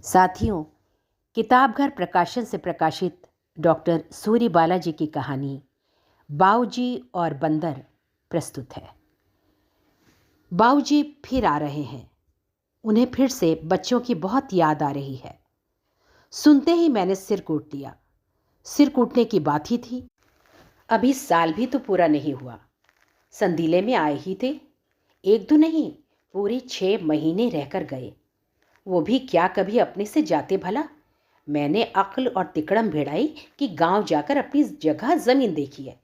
साथियों, किताबघर प्रकाशन से प्रकाशित डॉक्टर सूरी बालाजी की कहानी बाऊजी और बंदर प्रस्तुत है। बाऊजी फिर आ रहे हैं। उन्हें फिर से बच्चों की बहुत याद आ रही है। सुनते ही मैंने सिर कूट लिया। सिर कूटने की बात ही थी। अभी साल भी तो पूरा नहीं हुआ। संदीले में आए ही थे। एक दो नहीं, पूरे 6 महीने रहकर गए। वो भी क्या कभी अपने से जाते भला। मैंने अक्ल और तिकड़म भिड़ाई कि गांव जाकर अपनी जगह जमीन देखी है।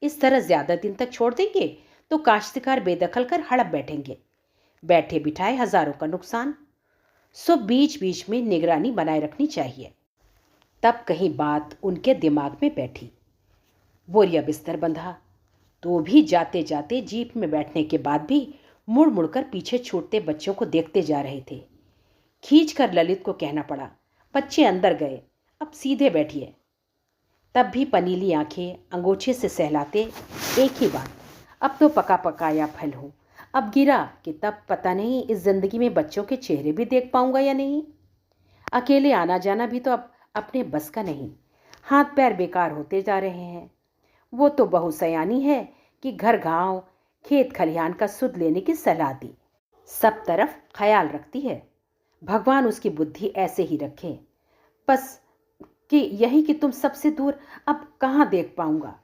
इस तरह ज्यादा दिन तक छोड़ देंगे तो काश्तकार बेदखल कर हड़प बैठेंगे। बैठे बिठाए हजारों का नुकसान। सो बीच बीच में निगरानी बनाए रखनी चाहिए। तब कहीं बात उनके दिमाग में बैठी। बोरिया बिस्तर बंधा तो भी जाते जाते जीप में बैठने के बाद भी मुड़ मुड़कर पीछे छूटते बच्चों को देखते जा रहे थे। खींच कर ललित को कहना पड़ा, बच्चे अंदर गए, अब सीधे बैठिए। तब भी पनीली आंखें अंगोछे से सहलाते एक ही बात, अब तो पका पकाया फल हूँ। अब गिरा कि तब पता नहीं इस जिंदगी में बच्चों के चेहरे भी देख पाऊंगा या नहीं। अकेले आना जाना भी तो अब अपने बस का नहीं। हाथ पैर बेकार होते जा रहे हैं। वो तो बहु सयानी है कि घर गांव खेत खलिहान का सुध लेने की सलाह दी। सब तरफ ख्याल रखती है। भगवान उसकी बुद्धि ऐसे ही रखे। बस कि यही कि तुम सबसे दूर अब कहाँ देख पाऊंगा।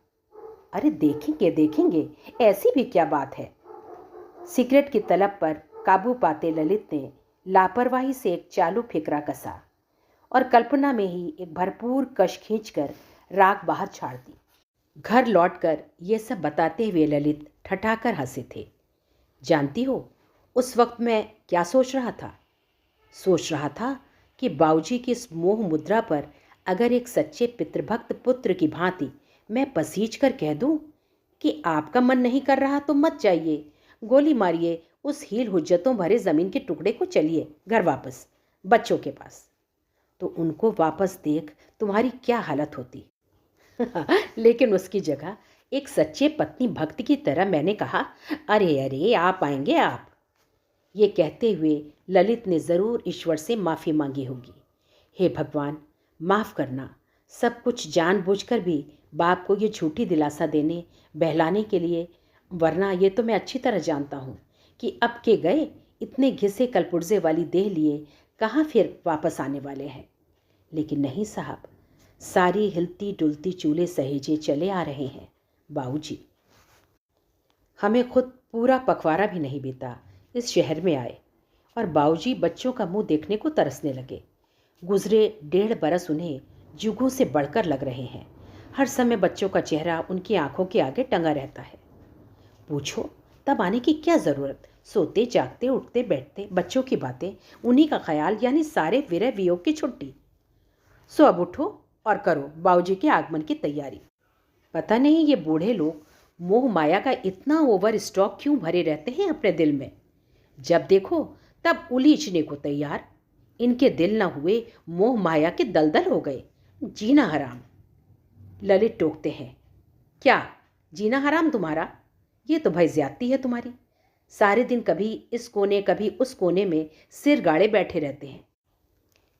अरे देखेंगे देखेंगे, ऐसी भी क्या बात है। सिगरेट की तलब पर काबू पाते ललित ने लापरवाही से एक चालू फिकरा कसा और कल्पना में ही एक भरपूर कश खींचकर राख बाहर छाड़ दी। घर लौटकर ये सब बताते हुए ललित ठठाकर हंसे थे। जानती हो उस वक्त मैं क्या सोच रहा था? सोच रहा था कि बाऊजी की इस मोह मुद्रा पर अगर एक सच्चे पितृभक्त पुत्र की भांति मैं पसीज कर कह दूं कि आपका मन नहीं कर रहा तो मत जाइए, गोली मारिए उस हील हुज्जतों भरे जमीन के टुकड़े को, चलिए घर वापस बच्चों के पास, तो उनको वापस देख तुम्हारी क्या हालत होती। लेकिन उसकी जगह एक सच्चे पत्नी भक्त की तरह मैंने कहा, अरे अरे आप आएंगे आप। ये कहते हुए ललित ने ज़रूर ईश्वर से माफ़ी मांगी होगी। हे भगवान, माफ़ करना। सब कुछ जानबूझकर भी बाप को ये झूठी दिलासा देने बहलाने के लिए, वरना ये तो मैं अच्छी तरह जानता हूँ कि अब के गए इतने घिसे कलपुर्जे वाली देह लिए कहाँ फिर वापस आने वाले हैं। लेकिन नहीं साहब, सारी हिलती डुलती चूल्हे सहेजे चले आ रहे हैं बाऊजी। हमें खुद पूरा पखवाड़ा भी नहीं बीता इस शहर में आए और बाऊजी बच्चों का मुंह देखने को तरसने लगे। गुजरे 1.5 बरस उन्हें जुगों से बढ़कर लग रहे हैं। हर समय बच्चों का चेहरा उनकी आंखों के आगे टंगा रहता है। पूछो तब आने की क्या ज़रूरत। सोते जागते उठते बैठते बच्चों की बातें, उन्हीं का ख्याल, यानी सारे विरह वियोग की छुट्टी। सो अब उठो और करो बाऊजी के आगमन की तैयारी। पता नहीं ये बूढ़े लोग मोह माया का इतना ओवर स्टॉक क्यों भरे रहते हैं अपने दिल में। जब देखो तब उलीचने को तैयार। इनके दिल न हुए मोह माया के दलदल हो गए। जीना हराम। ललित टोकते हैं, क्या जीना हराम तुम्हारा? ये तो भाई ज्यादती है तुम्हारी। सारे दिन कभी इस कोने कभी उस कोने में सिर गाड़े बैठे रहते हैं।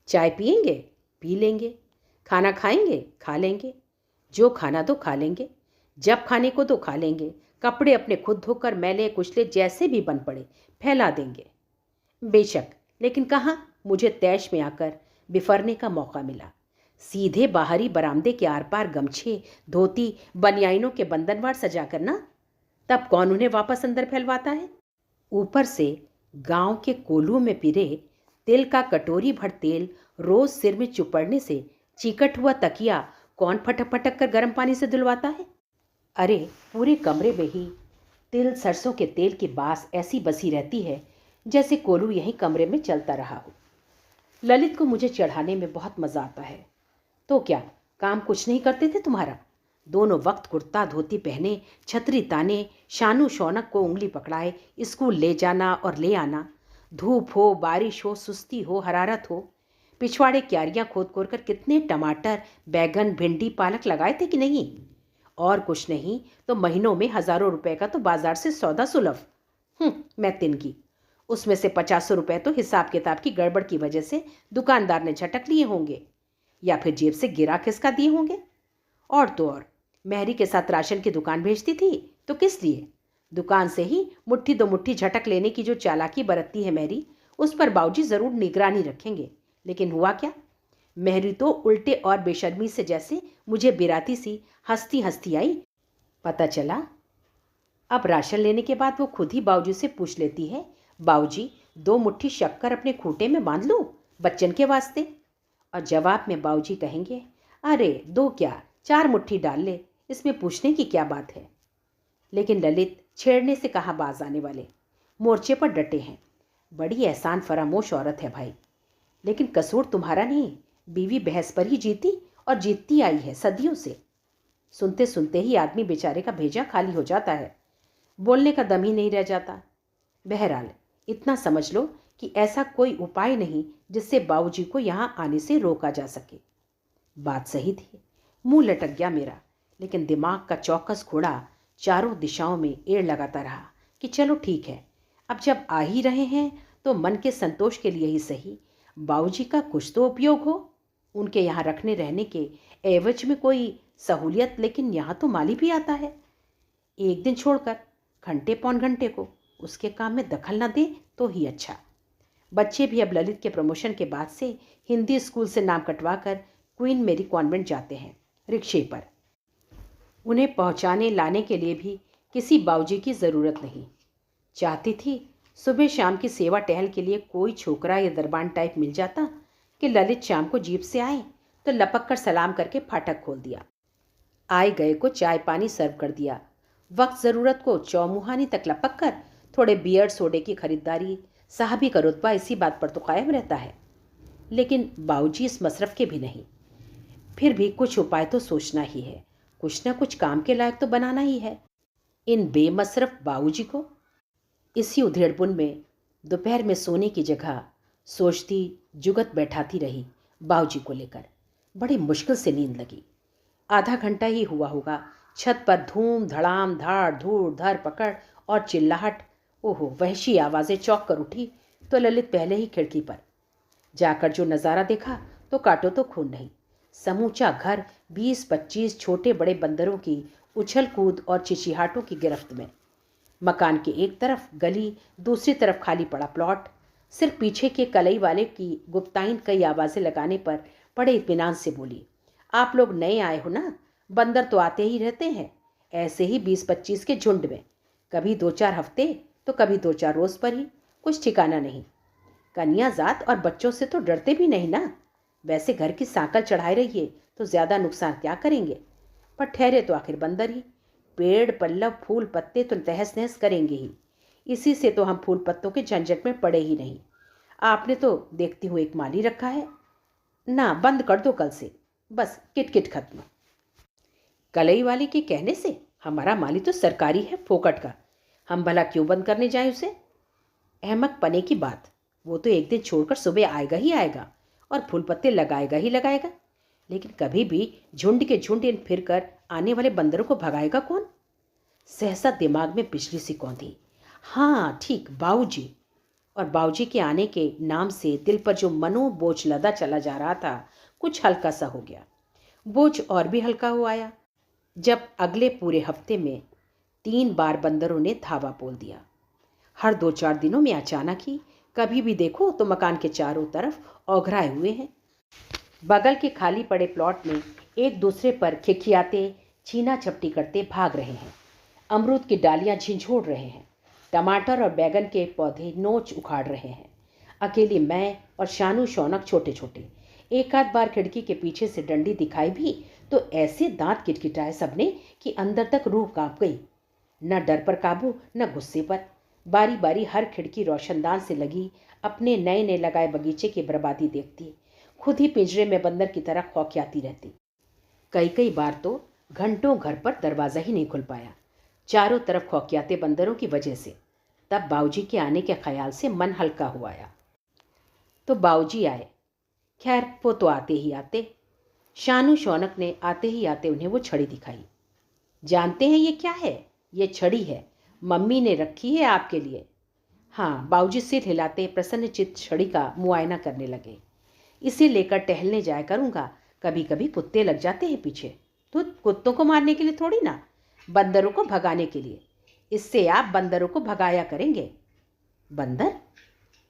चाय पिएंगे, पी लेंगे। खाना खाएंगे, खा लेंगे। जो खाना तो खा लेंगे, जब खाने को तो खा लेंगे। कपड़े अपने खुद धोकर मैले कुचले जैसे भी बन पड़े फैला देंगे। बेशक, लेकिन कहाँ मुझे तैश में आकर बिफरने का मौका मिला। सीधे बाहरी बरामदे के आर पार गमछे धोती बनियाइनों के बंधनवार सजा कर ना, तब कौन उन्हें वापस अंदर फैलवाता है। ऊपर से गांव के कोल्हू में पिरे तिल का कटोरी भर तेल रोज सिर में चुपड़ने से चिकट हुआ तकिया कौन फटक फटक कर गर्म पानी से धुलवाता है। अरे पूरे कमरे में ही तिल सरसों के तेल की बास ऐसी बसी रहती है जैसे कोल्हू यहीं कमरे में चलता रहा हो। ललित को मुझे चढ़ाने में बहुत मज़ा आता है। तो क्या काम कुछ नहीं करते थे तुम्हारा? दोनों वक्त कुर्ता धोती पहने, छतरी ताने, शानू शौनक को उंगली पकड़ाए स्कूल ले जाना और ले आना। धूप हो, बारिश हो, सुस्ती हो, हरारत हो, पिछवाड़े क्यारियाँ खोद खोद कर कितने टमाटर, बैगन, भिंडी, पालक लगाए थे कि नहीं। और कुछ नहीं तो महीनों में हजारों रुपए का तो बाजार से सौदा सुलभ। मैं तिनकी उसमें से 50 रुपए तो हिसाब किताब की गड़बड़ की वजह से दुकानदार ने झटक लिए होंगे, या फिर जेब से गिरा खिसका दिए होंगे। और तो और, मेहरी के साथ राशन की दुकान भेजती थी तो किस लिए? दुकान से ही मुट्ठी दो मुट्ठी झटक लेने की जो चालाकी बरतती है मेहरी, उस पर बाबूजी ज़रूर निगरानी रखेंगे। लेकिन हुआ क्या? मेहरी तो उल्टे और बेशर्मी से जैसे मुझे बिराती सी हंसती हंसती आई। पता चला अब राशन लेने के बाद वो खुद ही बाबूजी से पूछ लेती है, बाबूजी 2 मुट्ठी शक्कर अपने खूंटे में बांध लूं बच्चन के वास्ते? और जवाब में बाबूजी कहेंगे, अरे 2 क्या 4 मुट्ठी डाल ले, इसमें पूछने की क्या बात है। लेकिन ललित छेड़ने से कहाँ बाज आने वाले, मोर्चे पर डटे हैं। बड़ी एहसान फरामोश औरत है भाई। लेकिन कसूर तुम्हारा नहीं, बीवी बहस पर ही जीती और जीतती आई है सदियों से। सुनते सुनते ही आदमी बेचारे का भेजा खाली हो जाता है, बोलने का दम ही नहीं रह जाता। बहरहाल इतना समझ लो कि ऐसा कोई उपाय नहीं जिससे बाबूजी को यहाँ आने से रोका जा सके। बात सही थी, मुंह लटक गया मेरा, लेकिन दिमाग का चौकस घोड़ा चारों दिशाओं में एड़ लगाता रहा कि चलो ठीक है, अब जब आ ही रहे हैं तो मन के संतोष के लिए ही सही बाबूजी का कुछ तो उपयोग हो। उनके यहाँ रखने रहने के एवज में कोई सहूलियत, लेकिन यहाँ तो माली भी आता है। एक दिन छोड़कर घंटे पौन घंटे को उसके काम में दखल न दे तो ही अच्छा। बच्चे भी अब ललित के प्रमोशन के बाद से हिंदी स्कूल से नाम कटवा कर क्वीन मेरी कॉन्वेंट जाते हैं रिक्शे पर। उन्हें पहुंचाने लाने के लिए भी किसी बाबूजी की ज़रूरत नहीं। चाहती थी सुबह शाम की सेवा टहल के लिए कोई छोकरा या दरबान टाइप मिल जाता कि ललित शाम को जीप से आए तो लपक कर सलाम करके फाटक खोल दिया, आए गए को चाय पानी सर्व कर दिया, वक्त ज़रूरत को चौमुहानी तक लपक कर थोड़े बियर सोडे की खरीदारी। साहबी का रुतबा इसी बात पर तो कायम रहता है। लेकिन बाबूजी इस मसरफ के भी नहीं। फिर भी कुछ उपाय तो सोचना ही है, कुछ ना कुछ काम के लायक तो बनाना ही है इन बेमसरफ बाबूजी को। इसी उधेड़पुन में दोपहर में सोने की जगह सोचती जुगत बैठाती रही बाबूजी को लेकर। बड़ी मुश्किल से नींद लगी। आधा घंटा ही हुआ होगा, छत पर धूम धड़ाम धाड़ धूड़ धर पकड़ और चिल्लाहट, ओहो वहशी आवाज़ें चौंक कर उठी तो ललित पहले ही खिड़की पर जाकर जो नज़ारा देखा तो काटो तो खून नहीं। समूचा घर 20-25 छोटे बड़े बंदरों की उछल कूद और चिचिहाटों की गिरफ्त में। मकान के एक तरफ गली, दूसरी तरफ खाली पड़ा प्लॉट। सिर्फ पीछे के कलई वाले की गुप्ताइन कई आवाज़ें लगाने पर बड़े इत्मीनान से बोली, आप लोग नए आए हो ना, बंदर तो आते ही रहते हैं, ऐसे ही 20-25 के झुंड में, कभी 2-4 हफ्ते तो कभी 2-4 रोज़ पर ही, कुछ ठिकाना नहीं। कन्या जात और बच्चों से तो डरते भी नहीं ना। वैसे घर की सांकल चढ़ाए रहिए तो ज़्यादा नुकसान क्या करेंगे, पर ठहरे तो आखिर बंदर ही। पेड़ पल्लव फूल पत्ते तो तहस नहस करेंगे ही, इसी से तो हम फूल पत्तों के झंझट में पड़े ही नहीं। आपने तो देखती हूँ एक माली रखा है ना, बंद कर दो कल से, बस किटकिट खत्म। कलई वाले के कहने से? हमारा माली तो सरकारी है फोकट का, हम भला क्यों बंद करने जाएं उसे? अहमक पने की बात, वो तो एक दिन छोड़कर सुबह आएगा ही आएगा और फूल पत्ते लगाएगा ही लगाएगा, लेकिन कभी भी झुंड के झुंड इन फिर कर आने वाले बंदरों को भगाएगा कौन? सहसा दिमाग में बिजली सी कौंधी। हाँ ठीक, बाबूजी। और बाबूजी के आने के नाम से दिल पर जो मनोबोझ लदा चला जा रहा था, कुछ हल्का सा हो गया। बोझ और भी हल्का हो आया जब अगले पूरे हफ्ते में 3 बार बंदरों ने धावा बोल दिया। हर 2-4 दिनों में अचानक ही, कभी भी देखो तो मकान के चारों तरफ औघराए हुए हैं। बगल के खाली पड़े प्लॉट में एक दूसरे पर खिखियाते छीना झपटी करते भाग रहे हैं। अमरूद की डालियां झिंझोड़ रहे हैं, टमाटर और बैगन के पौधे नोच उखाड़ रहे हैं। अकेली मैं और शानू शौनक छोटे छोटे। एक आध बार खिड़की के पीछे से डंडी दिखाई भी तो ऐसे दांत किटकिटाए सबने कि अंदर तक रूह कांप गई। न डर पर काबू न गुस्से पर। बारी बारी हर खिड़की रोशनदान से लगी अपने नए नए लगाए बगीचे की बर्बादी देखती, खुद ही पिंजरे में बंदर की तरह खौखियाती रहती। कई कई बार तो घंटों घर पर दरवाज़ा ही नहीं खुल पाया, चारों तरफ खौखियाते बंदरों की वजह से। तब बाबूजी के आने के ख्याल से मन हल्का हो आया। तो बाबूजी आए। खैर वो तो आते ही आते। शानू शौनक ने आते ही आते उन्हें वो छड़ी दिखाई। जानते हैं ये क्या है? ये छड़ी है, मम्मी ने रखी है आपके लिए। हाँ, बाबूजी सिर हिलाते प्रसन्नचित्त छड़ी का मुआयना करने लगे। इसे लेकर टहलने जाया करूँगा। कभी कभी कुत्ते लग जाते हैं पीछे। तो कुत्तों को मारने के लिए थोड़ी ना, बंदरों को भगाने के लिए। इससे आप बंदरों को भगाया करेंगे। बंदर?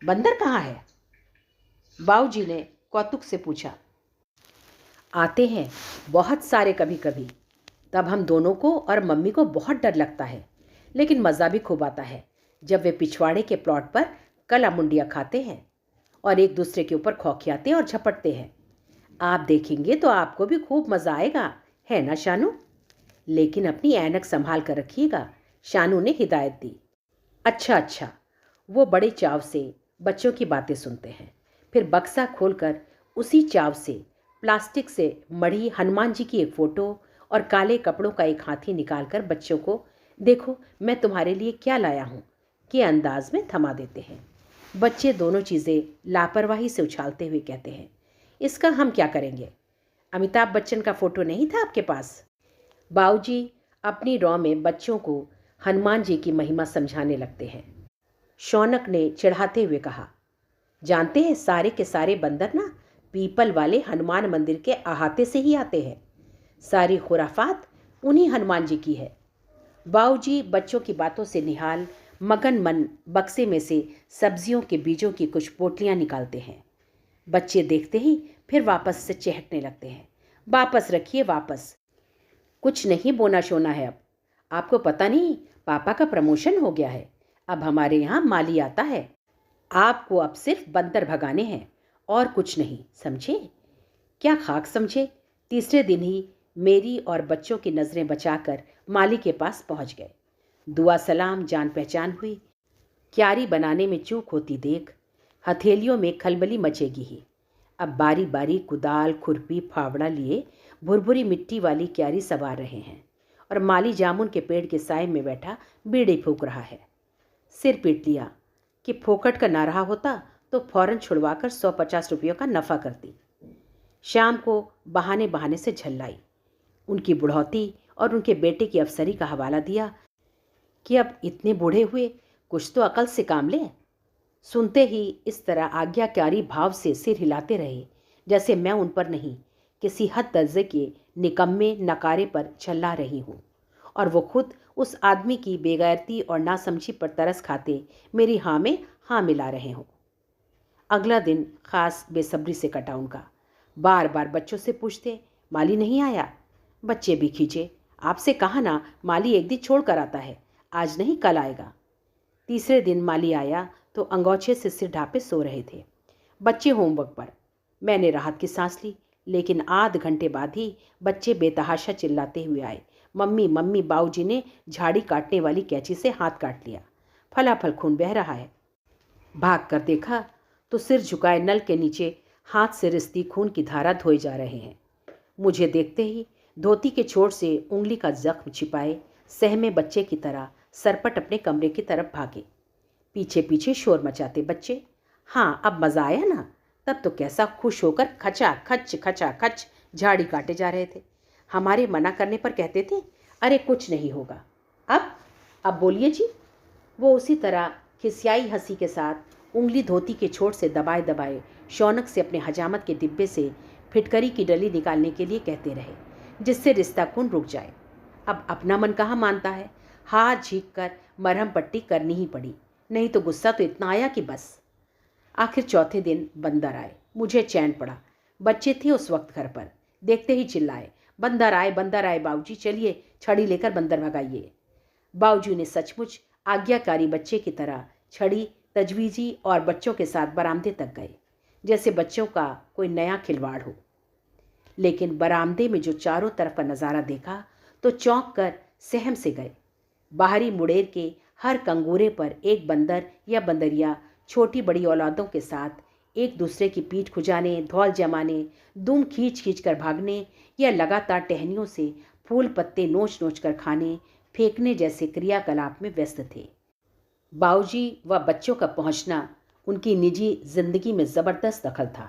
बंदर कहाँ है? बाबूजी ने कौतुक से पूछा। आते हैं बहुत सारे कभी कभी। तब हम दोनों को और मम्मी को बहुत डर लगता है, लेकिन मज़ा भी खूब आता है जब वे पिछवाड़े के प्लॉट पर कला मुंडियाँ खाते हैं और एक दूसरे के ऊपर खौखियाते और झपटते हैं। आप देखेंगे तो आपको भी खूब मज़ा आएगा, है ना शानू? लेकिन अपनी ऐनक संभाल कर रखिएगा, शानू ने हिदायत दी। अच्छा अच्छा। वो बड़े चाव से बच्चों की बातें सुनते हैं, फिर बक्सा खोलकर उसी चाव से प्लास्टिक से मढ़ी हनुमान जी की एक फ़ोटो और काले कपड़ों का एक हाथी निकालकर बच्चों को देखो मैं तुम्हारे लिए क्या लाया हूँ के अंदाज में थमा देते हैं। बच्चे दोनों चीज़ें लापरवाही से उछालते हुए कहते हैं, इसका हम क्या करेंगे? अमिताभ बच्चन का फ़ोटो नहीं था आपके पास? बाबूजी अपनी रौ में बच्चों को हनुमान जी की महिमा समझाने लगते हैं। शौनक ने चिढ़ाते हुए कहा, जानते हैं सारे के सारे बंदर ना पीपल वाले हनुमान मंदिर के अहाते से ही आते हैं। सारी खुराफात उन्हीं हनुमान जी की है। बाबूजी बच्चों की बातों से निहाल मगन मन बक्से में से सब्जियों के बीजों की कुछ पोटलियां निकालते हैं। बच्चे देखते ही फिर वापस से चहकने लगते हैं। वापस रखिए वापस, कुछ नहीं बोना शोना है अब। आपको पता नहीं पापा का प्रमोशन हो गया है, अब हमारे यहाँ माली आता है। आपको अब सिर्फ बंदर भगाने हैं और कुछ नहीं, समझे? क्या खाक समझे? तीसरे दिन ही मेरी और बच्चों की नज़रें बचाकर माली के पास पहुंच गए। दुआ सलाम जान पहचान हुई। क्यारी बनाने में चूक होती देख हथेलियों में खलबली मचेगी ही। अब बारी बारी कुदाल खुरपी फावड़ा लिए भुरभुरी मिट्टी वाली क्यारी संवार रहे हैं और माली जामुन के पेड़ के साए में बैठा बीड़ी फूंक रहा है। सिर पीट लिया कि फोकट का ना रहा होता तो फौरन छुड़वाकर 150 रुपयों का नफ़ा करती। शाम को बहाने बहाने से झल्लाई, उनकी बुढ़ौती और उनके बेटे की अफसरी का हवाला दिया कि अब इतने बूढ़े हुए कुछ तो अकल से काम लें। सुनते ही इस तरह आज्ञाकारी भाव से सिर हिलाते रहे जैसे मैं उन पर नहीं किसी हद दर्जे के निकम्मे नकारे पर झल्ला रही हूँ और वो खुद उस आदमी की बेगैरती और नासमझी पर तरस खाते मेरी हाँ में हाँ मिला रहे हों। अगला दिन खास बेसब्री से कटा उनका। बार बार बच्चों से पूछते, माली नहीं आया? बच्चे भी खींचे, आपसे कहा ना माली एक दिन छोड़ कर आता है, आज नहीं कल आएगा। तीसरे दिन माली आया तो अंगोछे से सिर ढांपे सो रहे थे। बच्चे होमवर्क पर। मैंने राहत की सांस ली, लेकिन आध घंटे बाद ही बच्चे बेतहाशा चिल्लाते हुए आए, मम्मी मम्मी बाबूजी ने झाड़ी काटने वाली कैंची से हाथ काट लिया, फलाफल खून बह रहा है। भाग कर देखा तो सिर झुकाए नल के नीचे हाथ से रिसती खून की धारा धोए जा रहे हैं। मुझे देखते ही धोती के छोर से उंगली का जख्म छिपाए सहमे बच्चे की तरह सरपट अपने कमरे की तरफ भागे। पीछे पीछे शोर मचाते बच्चे। हाँ, अब मज़ा आया ना? तब तो कैसा खुश होकर खचा खच झाड़ी काटे जा रहे थे। हमारे मना करने पर कहते थे, अरे कुछ नहीं होगा। अब बोलिए जी। वो उसी तरह खिसियाई हंसी के साथ उंगली धोती के छोर से दबाए दबाए शौनक से अपने हजामत के डिब्बे से फिटकरी की डली निकालने के लिए कहते रहे, जिससे रिश्ता खून रुक जाए। अब अपना मन कहाँ मानता है। हाथ झीक कर मरहम पट्टी करनी ही पड़ी, नहीं तो गुस्सा तो इतना आया कि बस। आखिर चौथे दिन बंदर आए। मुझे चैन पड़ा। बच्चे थे उस वक्त घर पर। देखते ही चिल्लाए, बंदर आए बाबूजी, चलिए छड़ी लेकर बंदर भगाइए। बाबूजी ने सचमुच आज्ञाकारी बच्चे की तरह छड़ी तजवीज़ी और बच्चों के साथ बरामदे तक गए, जैसे बच्चों का कोई नया खिलवाड़ हो। लेकिन बरामदे में जो चारों तरफ का नज़ारा देखा तो चौंक कर सहम से गए। बाहरी मुड़ेर के हर कंगूरे पर एक बंदर या बंदरिया छोटी बड़ी औलादों के साथ एक दूसरे की पीठ खुजाने, धौल जमाने, दुम खींच खींच कर भागने या लगातार टहनियों से फूल पत्ते नोच नोच कर खाने फेंकने जैसे क्रियाकलाप में व्यस्त थे। बाबूजी व बच्चों का पहुंचना उनकी निजी जिंदगी में ज़बरदस्त दखल था।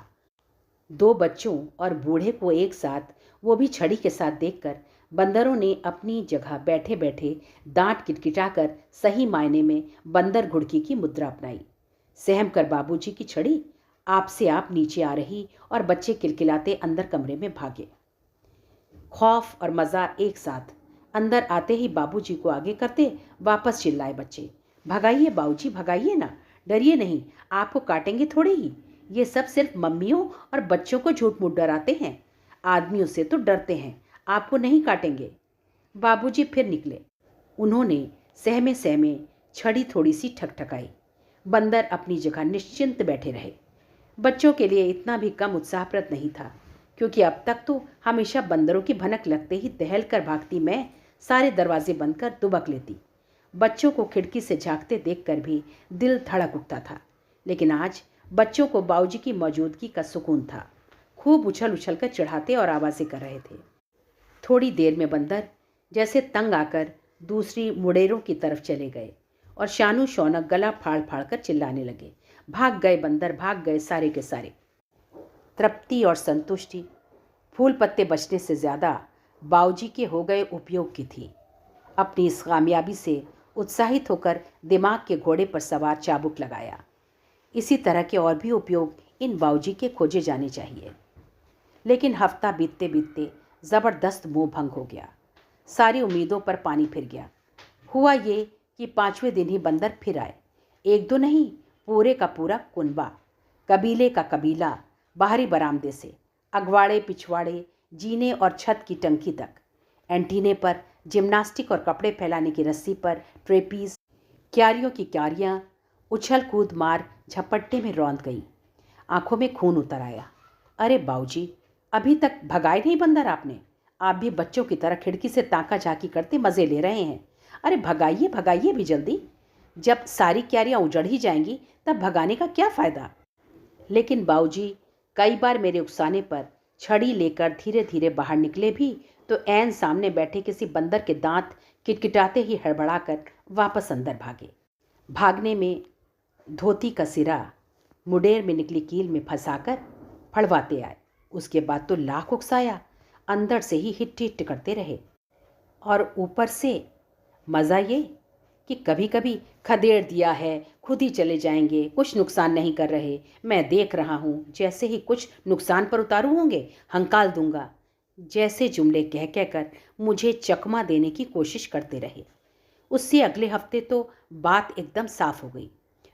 2 बच्चों और बूढ़े को एक साथ, वो भी छड़ी के साथ देखकर बंदरों ने अपनी जगह बैठे बैठे दांत किटकिटाकर सही मायने में बंदर घुड़की की मुद्रा अपनाई। सहम कर बाबूजी की छड़ी आपसे आप नीचे आ रही और बच्चे किलकिलाते अंदर कमरे में भागे। खौफ और मज़ा एक साथ। अंदर आते ही बाबूजी को आगे करते वापस चिल्लाए बच्चे, भगाइए बाबूजी, भगाइए ना, डरिए नहीं, आपको काटेंगे थोड़े ही। ये सब सिर्फ मम्मियों और बच्चों को झूठ मूठ डराते हैं, आदमियों से तो डरते हैं, आपको नहीं काटेंगे। बाबूजी फिर निकले। उन्होंने सहमे सहमे छड़ी थोड़ी सी ठकठकाई। बंदर अपनी जगह निश्चिंत बैठे रहे। बच्चों के लिए इतना भी कम उत्साहप्रद नहीं था, क्योंकि अब तक तो हमेशा बंदरों की भनक लगते ही दहल कर भागती मैं सारे दरवाजे बंद कर दुबक लेती। बच्चों को खिड़की से झांकते देखकर भी दिल धड़क उठता था। लेकिन आज बच्चों को बाबूजी की मौजूदगी का सुकून था। खूब उछल उछल कर चढ़ाते और आवाज़ें कर रहे थे। थोड़ी देर में बंदर जैसे तंग आकर दूसरी मुड़ेरों की तरफ चले गए और शानू शौनक गला फाड़ फाड़ कर चिल्लाने लगे। भाग गए बंदर, भाग गए सारे के सारे। तृप्ति और संतुष्टि फूल पत्ते बचने से ज़्यादा बाबूजी के हो गए उपयोग की थी। अपनी इस कामयाबी से उत्साहित होकर दिमाग के घोड़े पर सवार चाबुक लगाया। इसी तरह के और भी उपयोग इन बाबूजी के खोजे जाने चाहिए। लेकिन हफ्ता बीतते बीतते ज़बरदस्त मोह भंग हो गया। सारी उम्मीदों पर पानी फिर गया। हुआ ये कि 5वें दिन ही बंदर फिर आए। एक दो नहीं, पूरे का पूरा कुनबा, कबीले का कबीला, बाहरी बरामदे से अगवाड़े पिछवाड़े, जीने और छत की टंकी तक, एंटीने पर जिम्नास्टिक और कपड़े फैलाने की रस्सी पर ट्रेपीज, क्यारियों की क्यारियाँ उछल कूद मार झपट्टे में रौंद गई। आंखों में खून उतर आया। अरे बाबूजी, अभी तक भगाए नहीं बंदर आपने? आप भी बच्चों की तरह खिड़की से ताका झाकी करते मज़े ले रहे हैं। अरे भगाइए भगाइए भी जल्दी। जब सारी क्यारियाँ उजड़ ही जाएंगी तब भगाने का क्या फ़ायदा? लेकिन बाबूजी कई बार मेरे उकसाने पर छड़ी लेकर धीरे धीरे बाहर निकले भी तो ऐन सामने बैठे किसी बंदर के दांत किटकिटाते ही हड़बड़ाकर वापस अंदर भागे। भागने में धोती का सिरा मुडेर में निकली कील में फंसाकर फड़वाते आए। उसके बाद तो लाख उकसाया, अंदर से ही हिट हिट करते रहे। और ऊपर से मज़ा ये कि कभी कभी खदेड़ दिया है, खुद ही चले जाएंगे, कुछ नुकसान नहीं कर रहे, मैं देख रहा हूँ, जैसे ही कुछ नुकसान पर उतारू होंगे हंकाल दूंगा, जैसे जुमले कह कहकर मुझे चकमा देने की कोशिश करते रहे। उससे अगले हफ्ते तो बात एकदम साफ हो गई।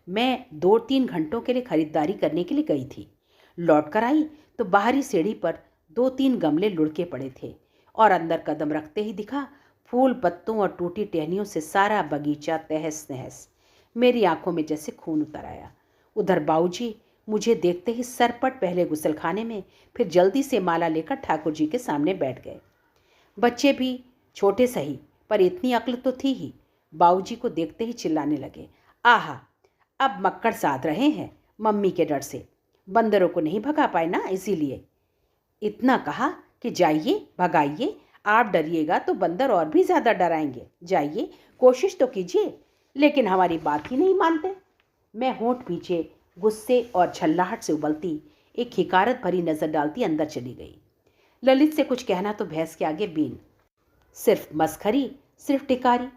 मैं 2-3 घंटों के लिए खरीदारी करने के लिए गई थी। लौट कर आई तो बाहरी सीढ़ी पर 2-3 गमले लुढ़के पड़े थे और अंदर कदम रखते ही दिखा फूल पत्तों और टूटी टहनियों से सारा बगीचा तहस नहस। मेरी आंखों में जैसे खून उतर आया। उधर बाबूजी मुझे देखते ही सरपट पहले गुसलखाने में, फिर जल्दी से माला लेकर ठाकुर जी के सामने बैठ गए। बच्चे भी छोटे सही पर इतनी अक्ल तो थी ही। बाबूजी को देखते ही चिल्लाने लगे, आहा, अब मक्कड़ साध रहे हैं मम्मी के डर से। बंदरों को नहीं भगा पाए ना, इसीलिए। इतना कहा कि जाइए भगाइए, आप डरिएगा तो बंदर और भी ज़्यादा डराएंगे। जाइए, कोशिश तो कीजिए। लेकिन हमारी बात ही नहीं मानते। मैं होंठ पीछे गुस्से और झल्लाहट से उबलती एक हिकारत भरी नज़र डालती अंदर चली गई। ललित से कुछ कहना तो भैंस के आगे बीन। सिर्फ मस्खरी, सिर्फ टिकारी।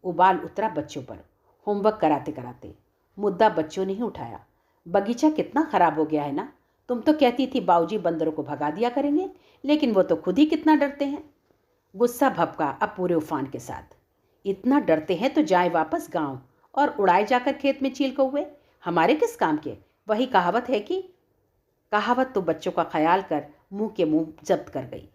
उबाल उतरा बच्चों पर। होमवर्क कराते कराते मुद्दा बच्चों ने ही उठाया। बगीचा कितना ख़राब हो गया है ना। तुम तो कहती थी बाबूजी बंदरों को भगा दिया करेंगे, लेकिन वो तो खुद ही कितना डरते हैं। गुस्सा भभका अब पूरे उफान के साथ। इतना डरते हैं तो जाए वापस गांव और उड़ाए जाकर खेत में चील कौवे, हमारे किस काम के। वही कहावत है कि। कहावत तो बच्चों का ख्याल कर मुंह के मुंह जब्त कर गई।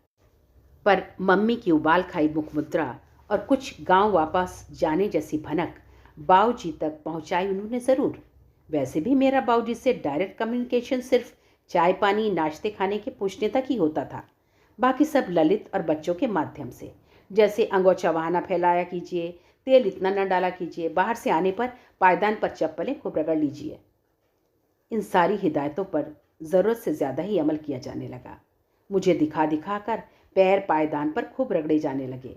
पर मम्मी की उबाल खाई मुखमुद्रा और कुछ गांव वापस जाने जैसी भनक बाबूजी तक पहुंचाई उन्होंने ज़रूर। वैसे भी मेरा बाबूजी से डायरेक्ट कम्युनिकेशन सिर्फ चाय पानी नाश्ते खाने के पूछने तक ही होता था। बाकी सब ललित और बच्चों के माध्यम से, जैसे अंगोछा वहाँ ना फैलाया कीजिए, तेल इतना न डाला कीजिए, बाहर से आने पर पायदान पर चप्पलें खूब रगड़ लीजिए। इन सारी हिदायतों पर ज़रूरत से ज़्यादा ही अमल किया जाने लगा। मुझे दिखा दिखा कर पैर पायदान पर खूब रगड़े जाने लगे।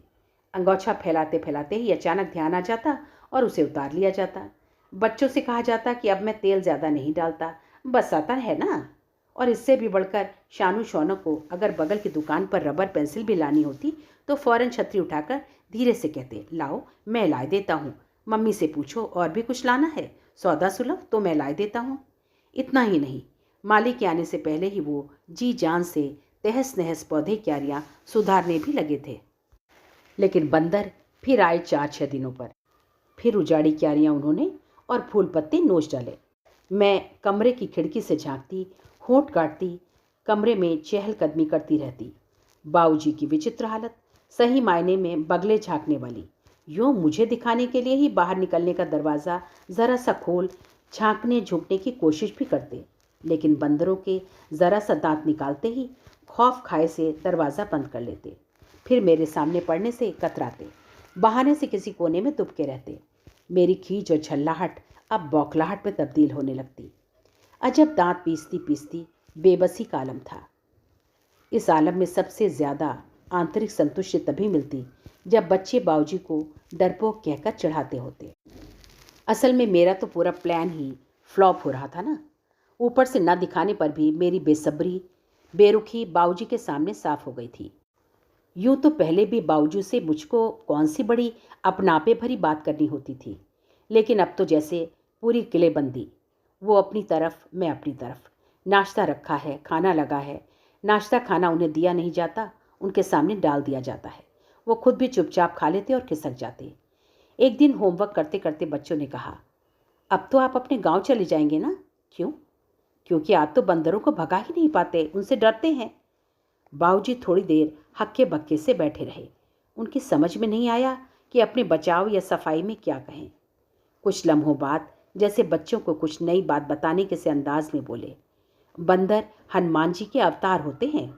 अंगोछा फैलाते फैलाते ही अचानक ध्यान आ जाता और उसे उतार लिया जाता। बच्चों से कहा जाता कि अब मैं तेल ज़्यादा नहीं डालता, बस आता है ना। और इससे भी बढ़कर शानू शौनक को अगर बगल की दुकान पर रबर पेंसिल भी लानी होती तो फौरन छतरी उठाकर धीरे से कहते, लाओ मैं ला देता हूँ, मम्मी से पूछो और भी कुछ लाना है, सौदा सुलभ तो मैं ला देता हूँ। इतना ही नहीं, माली के आने से पहले ही वो जी जान से तहस नहस पौधे क्यारियाँ सुधारने भी लगे थे। लेकिन बंदर फिर आए 4-6 दिनों पर। फिर उजाड़ी क्यारियाँ उन्होंने और फूल पत्ते नोच डाले। मैं कमरे की खिड़की से झांकती, होंठ काटती, कमरे में चहलकदमी करती रहती। बाऊजी की विचित्र हालत, सही मायने में बगले झांकने वाली। यूँ मुझे दिखाने के लिए ही बाहर निकलने का दरवाज़ा ज़रा सा खोल झांकने झुकने की कोशिश भी करते, लेकिन बंदरों के ज़रा सा दांत निकालते ही खौफ खाए से दरवाज़ा बंद कर लेते। फिर मेरे सामने पड़ने से कतराते, बहाने से किसी कोने में दुबके रहते। मेरी खींच और झल्लाहट अब बौखलाहट में तब्दील होने लगती। अजब दांत पीसती पीसती बेबसी का आलम था। इस आलम में सबसे ज़्यादा आंतरिक संतुष्टि तभी मिलती जब बच्चे बाऊजी को डरपोक कहकर चढ़ाते होते। असल में मेरा तो पूरा प्लान ही फ्लॉप हो रहा था ना। ऊपर से न दिखाने पर भी मेरी बेसब्री बेरुखी बाऊजी के सामने साफ हो गई थी। यूँ तो पहले भी बाऊजी से मुझको कौन सी बड़ी अपनापे भरी बात करनी होती थी, लेकिन अब तो जैसे पूरी किलेबंदी। वो अपनी तरफ, मैं अपनी तरफ। नाश्ता रखा है, खाना लगा है, नाश्ता खाना उन्हें दिया नहीं जाता, उनके सामने डाल दिया जाता है। वो खुद भी चुपचाप खा लेते और खिसक जाते। एक दिन होमवर्क करते करते बच्चों ने कहा, अब तो आप अपने गांव चले जाएंगे ना? क्यों? क्योंकि आप तो बंदरों को भगा ही नहीं पाते, उनसे डरते हैं। बाऊजी थोड़ी देर हक्के बक्के से बैठे रहे। उनकी समझ में नहीं आया कि अपने बचाव या सफाई में क्या कहें। कुछ लम्हों बाद जैसे बच्चों को कुछ नई बात बताने के से अंदाज में बोले, बंदर हनुमान जी के अवतार होते हैं।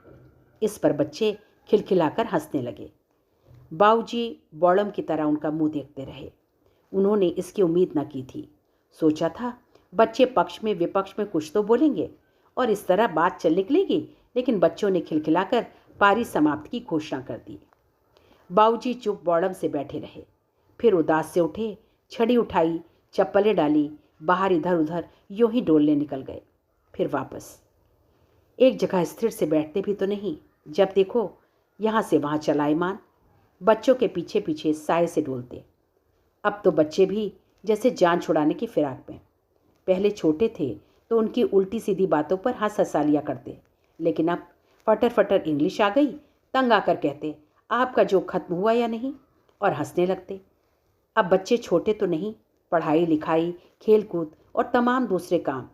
इस पर बच्चे खिलखिलाकर हंसने लगे। बाऊजी बौड़म की तरह उनका मुंह देखते रहे। उन्होंने इसकी उम्मीद न की थी। सोचा था बच्चे पक्ष में विपक्ष में कुछ तो बोलेंगे और इस तरह बात चल निकलेगी, लेकिन बच्चों ने खिलखिलाकर पारी समाप्त की घोषणा कर दी। बाऊजी चुप बौड़म से बैठे रहे। फिर उदास से उठे, छड़ी उठाई, चप्पलें डाली, बाहर इधर उधर यूं ही डोलने निकल गए। फिर वापस। एक जगह स्थिर से बैठते भी तो नहीं, जब देखो यहाँ से वहाँ चलायमान, बच्चों के पीछे पीछे साए से डोलते। अब तो बच्चे भी जैसे जान छुड़ाने की फिराक में। पहले छोटे थे तो उनकी उल्टी सीधी बातों पर हंस हंसा लिया करते, लेकिन अब फटर फटर इंग्लिश आ गई, तंग आकर कहते, आपका जो खत्म हुआ या नहीं, और हंसने लगते। अब बच्चे छोटे तो नहीं, पढ़ाई लिखाई, खेल कूद और तमाम दूसरे काम।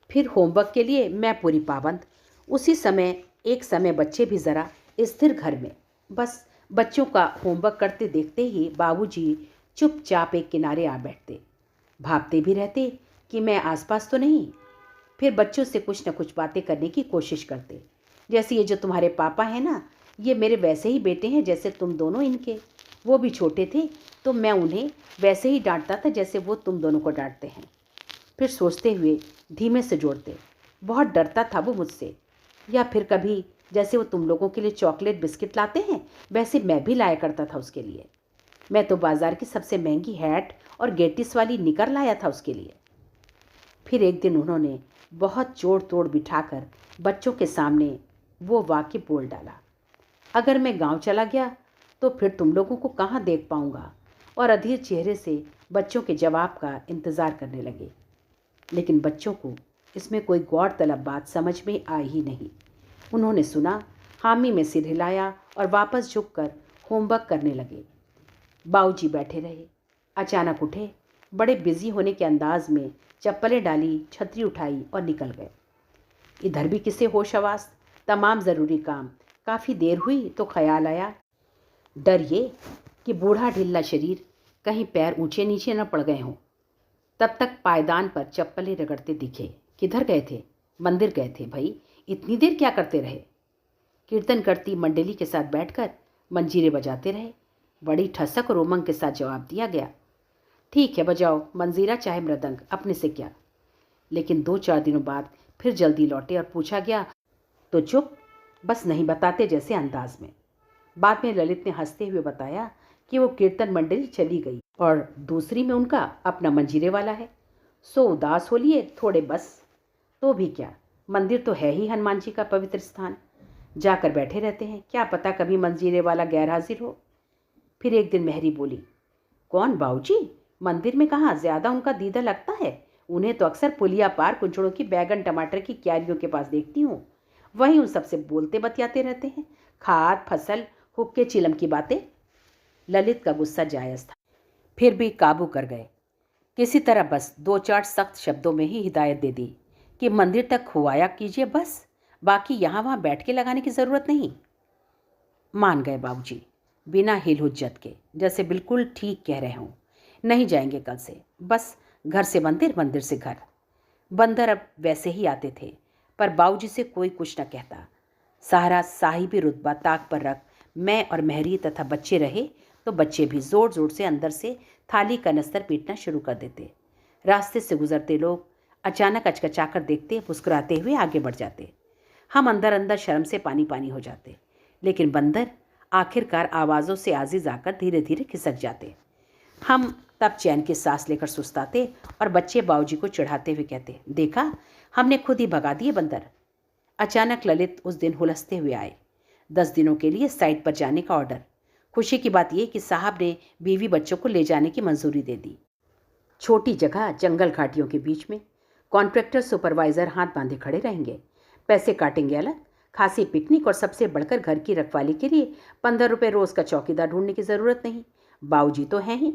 फिर होमवर्क के लिए मैं पूरी पाबंद। उसी समय एक समय बच्चे भी ज़रा स्थिर घर में। बस बच्चों का होमवर्क करते देखते ही बाबूजी चुपचाप एक किनारे आ बैठते। भापते भी रहते कि मैं आसपास तो नहीं। फिर बच्चों से कुछ न कुछ बातें करने की कोशिश करते, जैसे ये जो तुम्हारे पापा हैं ना, ये मेरे वैसे ही बेटे हैं जैसे तुम दोनों इनके। वो भी छोटे थे तो मैं उन्हें वैसे ही डांटता था जैसे वो तुम दोनों को डांटते हैं। फिर सोचते हुए धीमे से जोड़ते, बहुत डरता था वो मुझसे। या फिर कभी जैसे वो तुम लोगों के लिए चॉकलेट बिस्किट लाते हैं, वैसे मैं भी लाया करता था उसके लिए। मैं तो बाज़ार की सबसे महंगी हैट और गेटिस वाली निकर लाया था उसके लिए। फिर एक दिन उन्होंने बहुत जोड़ तोड़ बिठाकर बच्चों के सामने वो वाक्य बोल डाला, अगर मैं गांव चला गया तो फिर तुम लोगों को कहाँ देख पाऊंगा, और अधीर चेहरे से बच्चों के जवाब का इंतज़ार करने लगे। लेकिन बच्चों को इसमें कोई गौरतलब बात समझ में आई ही नहीं। उन्होंने सुना, हामी में सिर हिलाया और वापस झुककर होमवर्क करने लगे। बाऊजी बैठे रहे। अचानक उठे, बड़े बिजी होने के अंदाज में चप्पलें डाली, छतरी उठाई और निकल गए। इधर भी किसे होश हवास, तमाम ज़रूरी काम। काफ़ी देर हुई तो ख्याल आया, डर ये कि बूढ़ा ढिल्ला शरीर कहीं पैर ऊंचे नीचे न पड़ गए हों। तब तक पायदान पर चप्पलें रगड़ते दिखे। किधर गए थे? मंदिर गए थे भाई, इतनी देर क्या करते रहे? कीर्तन करती मंडली के साथ बैठकर मंजीरे बजाते रहे। बड़ी ठसक और उमंग के साथ जवाब दिया गया, ठीक है बजाओ मंजीरा चाहे मृदंग, अपने से क्या। लेकिन 2-4 दिनों बाद फिर जल्दी लौटे और पूछा गया तो चुप, बस नहीं बताते जैसे अंदाज में। बाद में ललित ने हंसते हुए बताया कि वो कीर्तन मंडली चली गई और दूसरी में उनका अपना मंजीरे वाला है। सो उदास हो लिए थोड़े बस। तो भी क्या, मंदिर तो है ही हनुमान जी का पवित्र स्थान, जाकर बैठे रहते हैं, क्या पता कभी मंजीरे वाला गैर हाजिर हो। फिर एक दिन मेहरी बोली, कौन बाऊजी? मंदिर में कहाँ ज़्यादा उनका दीदा लगता है। उन्हें तो अक्सर पुलिया पार कुंचड़ों की बैगन टमाटर की क्यारियों के पास देखती हूँ। वहीं उन सबसे बोलते बतियाते रहते हैं, खाद फसल हुक्के चिलम की बातें। ललित का गुस्सा जायज़ था, फिर भी काबू कर गए। किसी तरह बस दो चार सख्त शब्दों में ही हिदायत दे दी कि मंदिर तक हुआया कीजिए बस, बाकी यहाँ वहाँ बैठ के लगाने की ज़रूरत नहीं। मान गए बाबूजी, बिना हिल हुज्जत के, जैसे बिल्कुल ठीक कह रहे हों। नहीं जाएंगे कल से, बस घर से मंदिर, मंदिर से घर। बंदर अब वैसे ही आते थे, पर बाबूजी से कोई कुछ न कहता। सारा साहिबी रुतबा ताक पर रख मैं और मेहरी तथा बच्चे रहे तो बच्चे भी ज़ोर ज़ोर से अंदर से थाली का नस्तर पीटना शुरू कर देते। रास्ते से गुजरते लोग अचानक अचकचाकर देखते, मुस्कुराते हुए आगे बढ़ जाते। हम अंदर अंदर शर्म से पानी पानी हो जाते, लेकिन बंदर आखिरकार आवाज़ों से आजिज़ आकर धीरे धीरे खिसक जाते। हम तब चैन की सांस लेकर सुस्ताते और बच्चे बाबूजी को चिढ़ाते हुए कहते, देखा, हमने खुद ही भगा दिए बंदर। अचानक ललित उस दिन हुलसते हुए आए। 10 दिनों के लिए साइट पर जाने का ऑर्डर। खुशी की बात यह कि साहब ने बीवी बच्चों को ले जाने की मंजूरी दे दी। छोटी जगह, जंगल घाटियों के बीच में। कॉन्ट्रैक्टर सुपरवाइज़र हाथ बांधे खड़े रहेंगे, पैसे काटेंगे अलग, खासी पिकनिक, और सबसे बढ़कर घर की रखवाली के लिए 15 रुपये रोज़ का चौकीदार ढूंढने की ज़रूरत नहीं। बाबूजी तो हैं ही।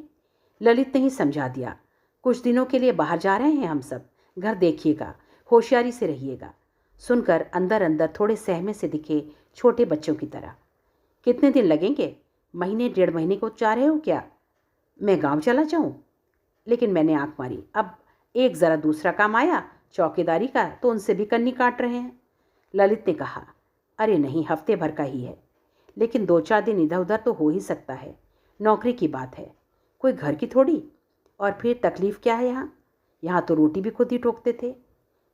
ललित ने ही समझा दिया, कुछ दिनों के लिए बाहर जा रहे हैं हम सब, घर देखिएगा, होशियारी से रहिएगा। सुनकर अंदर अंदर थोड़े सहमे से दिखे, छोटे बच्चों की तरह। कितने दिन लगेंगे? महीने 1.5 महीने को जा रहे हो क्या? मैं गांव चला जाऊं? लेकिन मैंने आंख मारी। अब एक ज़रा दूसरा काम आया चौकीदारी का, तो उनसे भी कन्नी काट रहे हैं। ललित ने कहा, अरे नहीं, हफ्ते भर का ही है, लेकिन 2-4 दिन इधर उधर तो हो ही सकता है। नौकरी की बात है, कोई घर की थोड़ी। और फिर तकलीफ़ क्या है यहाँ? यहाँ तो रोटी भी खुद ही ठोकते थे।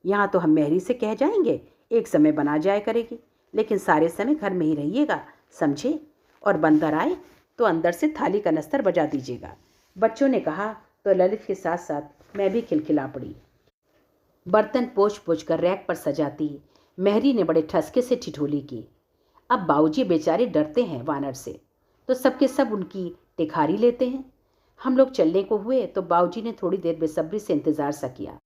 यहाँ तो हम मेहरी से कह जाएंगे, एक समय बना जाया करेगी, लेकिन सारे समय घर में ही रहिएगा, समझे? और बंदर आए तो अंदर से थाली का नस्तर बजा दीजिएगा। बच्चों ने कहा तो ललित के साथ साथ मैं भी खिलखिला पड़ी। बर्तन पोंछ पोंछ कर रैक पर सजाती मेहरी ने बड़े ठसके से ठिठोली की। अब बाबूजी बेचारे डरते हैं वानर से, तो सबके सब उनकी टिखारी लेते हैं। हम लोग चलने को हुए तो बाबूजी ने थोड़ी देर बेसब्री से इंतज़ार सा किया।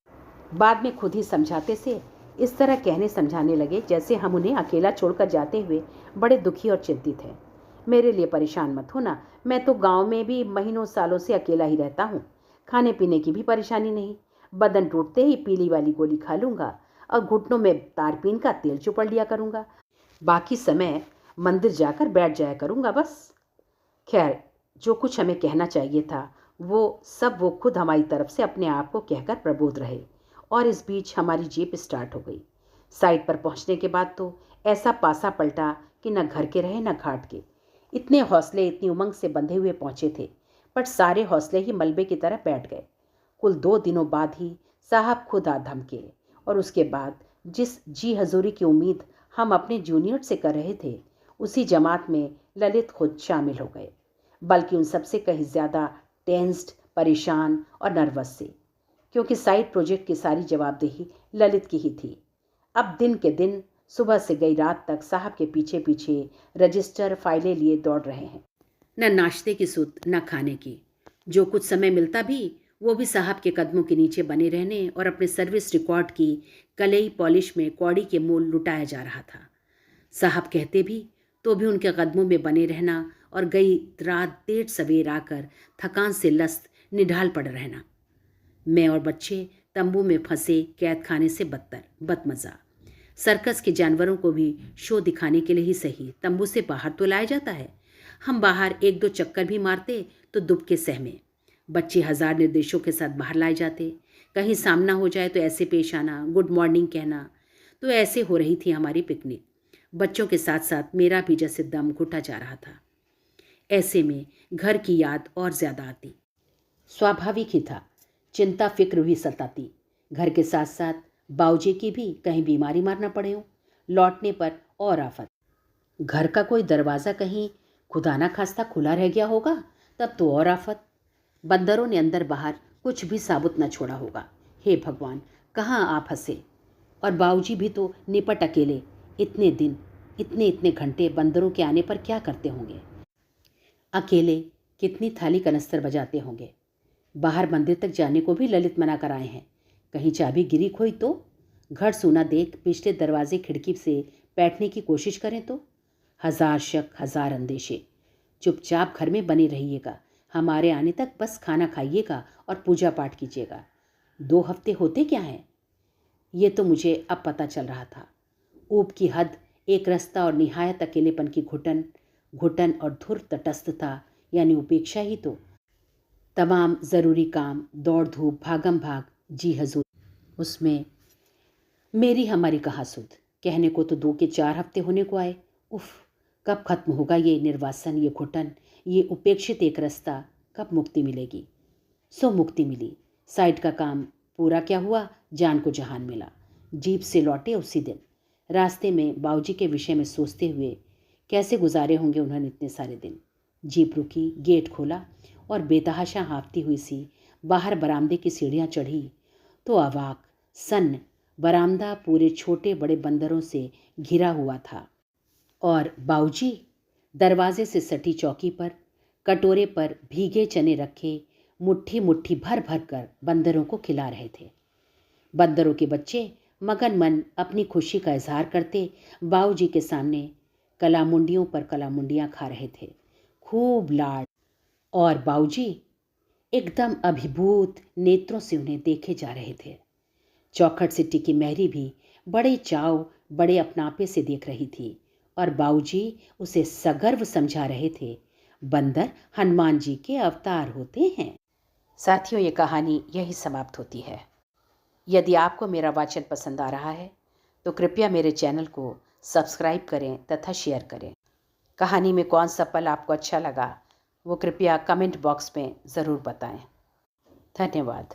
बाद में खुद ही समझाते से इस तरह कहने समझाने लगे जैसे हम उन्हें अकेला छोड़कर जाते हुए बड़े दुखी और चिंतित हैं। मेरे लिए परेशान मत होना, मैं तो गांव में भी महीनों सालों से अकेला ही रहता हूँ। खाने पीने की भी परेशानी नहीं, बदन टूटते ही पीली वाली गोली खा लूँगा और घुटनों में तारपीन का तेल चुपड़ लिया करूँगा। बाकी समय मंदिर जाकर बैठ जाया करूँगा बस। खैर, जो कुछ हमें कहना चाहिए था वो खुद हमारी तरफ से अपने आप को कहकर प्रबोध रहे। और इस बीच हमारी जीप स्टार्ट हो गई। साइट पर पहुंचने के बाद तो ऐसा पासा पलटा कि न घर के रहे न घाट के। इतने हौसले इतनी उमंग से बंधे हुए पहुंचे थे, पर सारे हौसले ही मलबे की तरह बैठ गए। कुल 2 दिनों बाद ही साहब खुद आ धमके, और उसके बाद जिस जी हजूरी की उम्मीद हम अपने जूनियर से कर रहे थे, उसी जमात में ललित खुद शामिल हो गए, बल्कि उन सबसे कहीं ज़्यादा टेंस्ड, परेशान और नर्वस से, क्योंकि साइट प्रोजेक्ट की सारी जवाबदेही ललित की ही थी। अब दिन के दिन, सुबह से गई रात तक साहब के पीछे पीछे रजिस्टर फाइलें लिए दौड़ रहे हैं। न नाश्ते की सुध, न खाने की। जो कुछ समय मिलता भी, वो भी साहब के कदमों के नीचे बने रहने और अपने सर्विस रिकॉर्ड की कलई पॉलिश में कौड़ी के मोल लुटाया जा रहा था। साहब कहते भी तो भी उनके कदमों में बने रहना और गई रात देर सवेर आकर थकान से लस्त निढाल पड़ रहना। मैं और बच्चे तंबू में फंसे कैद खाने से बदतर, बदमज़ा। सर्कस के जानवरों को भी शो दिखाने के लिए ही सही तंबू से बाहर तो लाया जाता है। हम बाहर 1-2 चक्कर भी मारते तो दुबके सहमे। बच्चे 1000 निर्देशों के साथ बाहर लाए जाते। कहीं सामना हो जाए तो ऐसे पेश आना, गुड मॉर्निंग कहना। तो ऐसे हो रही थी हमारी पिकनिक। बच्चों के साथ साथ मेरा भी जैसे दम घुटा जा रहा था। ऐसे में घर की याद और ज़्यादा आती। स्वाभाविक ही था, चिंता फिक्र भी सताती। घर के साथ साथ बाऊजी की भी कहीं बीमारी मारना पड़े हो, लौटने पर और आफत। घर का कोई दरवाज़ा कहीं खुदा ना खास्ता खुला रह गया होगा, तब तो और आफत। बंदरों ने अंदर बाहर कुछ भी साबुत न छोड़ा होगा। हे भगवान, कहाँ आप हंसे। और बाबूजी भी तो निपट अकेले इतने दिन, इतने इतने घंटे बंदरों के आने पर क्या करते होंगे। अकेले कितनी थाली कनस्तर बजाते होंगे। बाहर मंदिर तक जाने को भी ललित मना कर आए हैं। कहीं चाबी गिरी खोई तो, घर सूना देख पिछले दरवाजे खिड़की से बैठने की कोशिश करें तो। हजार शक, हजार अंदेशे। चुपचाप घर में बने रहिएगा, हमारे आने तक बस खाना खाइएगा और पूजा पाठ कीजिएगा। 2 हफ्ते होते क्या हैं? ये तो मुझे अब पता चल रहा था। ऊब की हद, एक रास्ता और निहायत अकेलेपन की घुटन, घुटन और धुर तटस्थता यानी उपेक्षा ही तो। तमाम ज़रूरी काम, दौड़ धूप, भागम भाग, जी हजूर, उसमें मेरी हमारी कहाँ सुध। कहने को तो 2 के 4 हफ्ते होने को आए। उफ, कब खत्म होगा ये निर्वासन, ये घुटन, ये उपेक्षित एक रास्ता, कब मुक्ति मिलेगी? सो मुक्ति मिली। साइड का काम पूरा क्या हुआ, जान को जहान मिला। जीप से लौटे उसी दिन। रास्ते में बाबूजी के विषय में सोचते हुए कैसे गुजारे होंगे उन्होंने इतने सारे दिन। जीप रुकी, गेट खोला और बेतहाशा हाँफती हुई सी बाहर बरामदे की सीढ़ियाँ चढ़ी तो अवाक, सन्न बरामदा पूरे छोटे बड़े बंदरों से घिरा हुआ था। और बाबूजी दरवाजे से सटी चौकी पर कटोरे पर भीगे चने रखे मुट्ठी मुट्ठी भर भर कर बंदरों को खिला रहे थे। बंदरों के बच्चे मगन मन अपनी खुशी का इजहार करते बाबूजी के सामने कलामुंडियों पर कलामुंडियाँ खा रहे थे। खूब लाड। और बाबूजी एकदम अभिभूत नेत्रों से उन्हें देखे जा रहे थे। चौखट से टिकी मैरी भी बड़े चाव, बड़े अपनापे से देख रही थी और बाबूजी उसे सगर्व समझा रहे थे। बंदर हनुमान जी के अवतार होते हैं। साथियों, ये कहानी यही समाप्त होती है। यदि आपको मेरा वाचन पसंद आ रहा है तो कृपया मेरे चैनल को सब्सक्राइब करें तथा शेयर करें। कहानी में कौन सा पल आपको अच्छा लगा वो कृपया कमेंट बॉक्स में ज़रूर बताएं। धन्यवाद।